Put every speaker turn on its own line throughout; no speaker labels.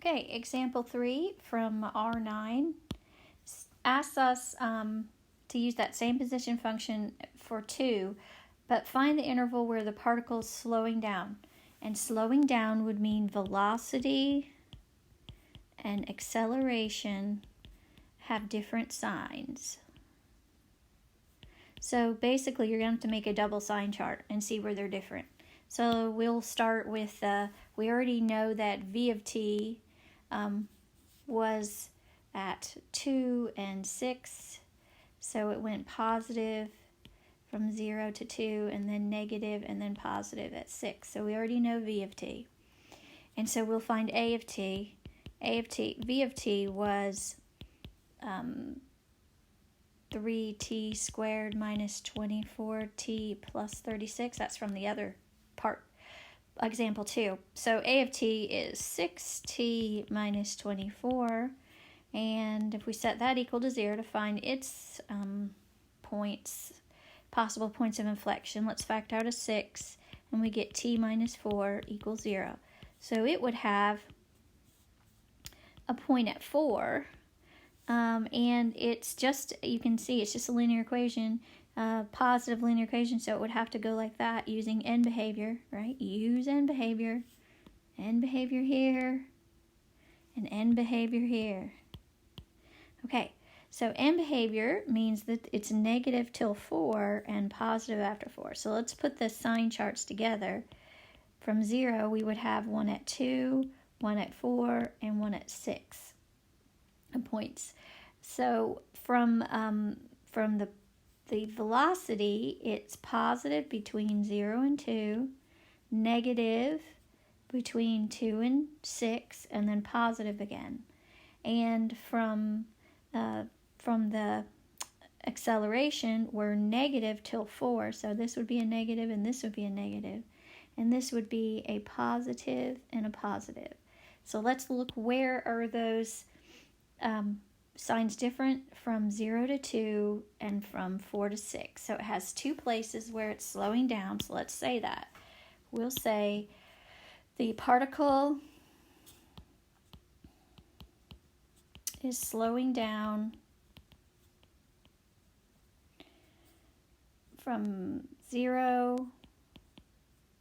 Okay, example 3 from R9 asks us to use that same position function for 2, but find the interval where the particle is slowing down. And slowing down would mean velocity and acceleration have different signs. So basically you're going to have to make a double sign chart and see where they're different. So we'll start with, we already know that v of t was at 2 and 6. So it went positive from 0 to 2, and then negative, and then positive at 6. So we already know v of t. And so we'll find a of t. V of t was 3t squared minus 24t plus 36. That's from the other part, example 2. So a of t is 6t minus 24. And if we set that equal to 0 to find its possible points of inflection, let's factor out a 6, and we get t minus 4 equals 0. So it would have a point at 4, and it's just, you can see, it's just a linear equation, positive linear equation, so it would have to go like that using end behavior, right? Use end behavior here, and end behavior here. Okay, so end behavior means that it's negative till 4 and positive after 4. So let's put the sign charts together. From 0, we would have 1 at 2, 1 at 4, and 1 at 6 points. So from the velocity, it's positive between 0 and 2, negative between 2 and 6, and then positive again. And from the acceleration, we're negative till 4, so this would be a negative and this would be a negative, and this would be a positive and a positive. So let's look, where are those signs different? From 0 to 2 and from 4 to 6. So it has 2 places where it's slowing down, so let's say that. We'll say the particle is slowing down from 0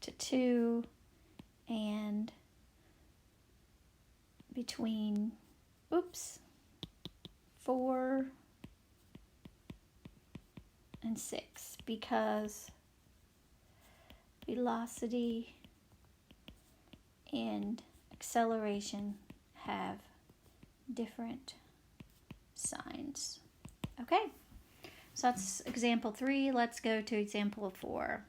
to 2 and between 4 and 6, because velocity and acceleration have different signs. Okay, so that's example 3. Let's go to example 4.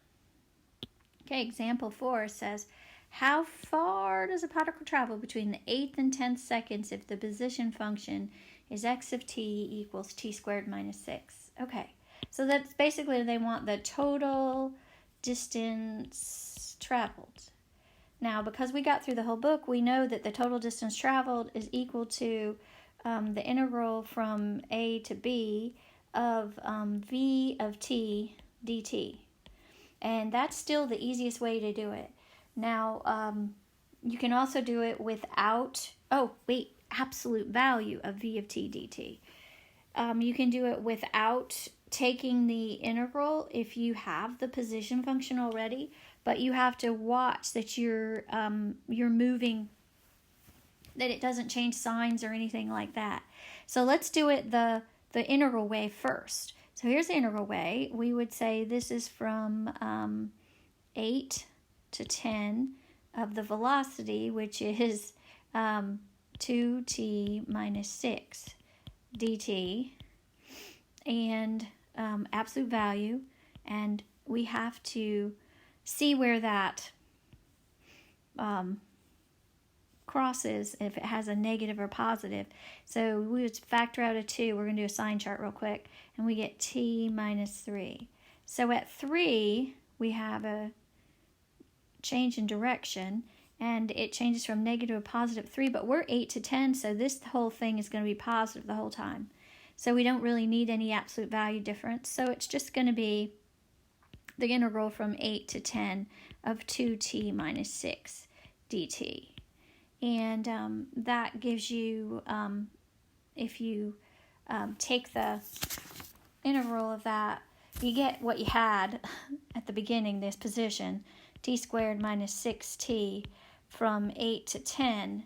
Okay, example 4 says, how far does a particle travel between the 8th and 10th seconds if the position function is x of t equals t squared minus 6? Okay, so that's basically, they want the total distance traveled. Now, because we got through the whole book, we know that the total distance traveled is equal to the integral from a to b of v of t dt. And that's still the easiest way to do it. Now, you can also do it without, absolute value of v of t dt. You can do it without taking the integral if you have the position function already, but you have to watch that you're moving, that it doesn't change signs or anything like that. So let's do it the integral way first. So here's the integral way. We would say this is from 8 to 10 of the velocity, which is 2t minus 6 dt, and absolute value, and we have to see where that crosses, if it has a negative or positive. So we would factor out a 2. We're going to do a sign chart real quick, and we get t minus 3. So at 3, we have a change in direction, and it changes from negative to positive 3, but we're 8 to 10, so this whole thing is going to be positive the whole time. So we don't really need any absolute value difference, so it's just going to be the integral from 8 to 10 of 2t minus 6 dt. And that gives you, if you take the integral of that, you get what you had at the beginning, this position, t squared minus 6t from 8 to 10,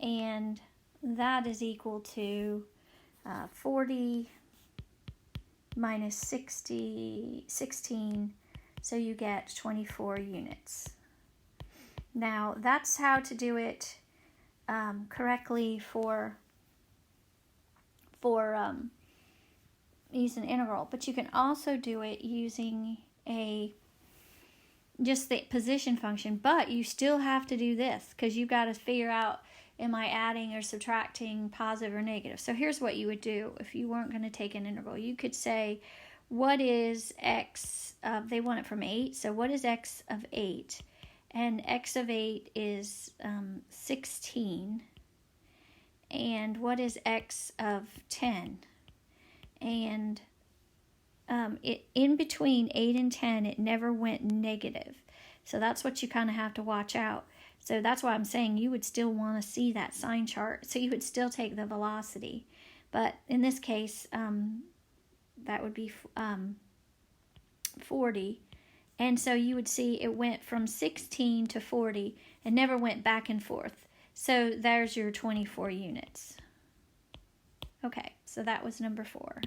and that is equal to 40 minus 16, so you get 24 units. Now, that's how to do it correctly for using an integral, but you can also do it using just the position function, but you still have to do this because you've got to figure out, am I adding or subtracting positive or negative? So here's what you would do if you weren't going to take an integral. You could say, what is x of, they want it from 8, so what is x of 8? And x of 8 is 16. And what is x of 10? And in between 8 and 10, it never went negative. So that's what you kind of have to watch out. So that's why I'm saying you would still want to see that sign chart. So you would still take the velocity. But in this case, that would be 40. And so you would see it went from 16 to 40 and never went back and forth. So there's your 24 units. Okay, so that was number 4.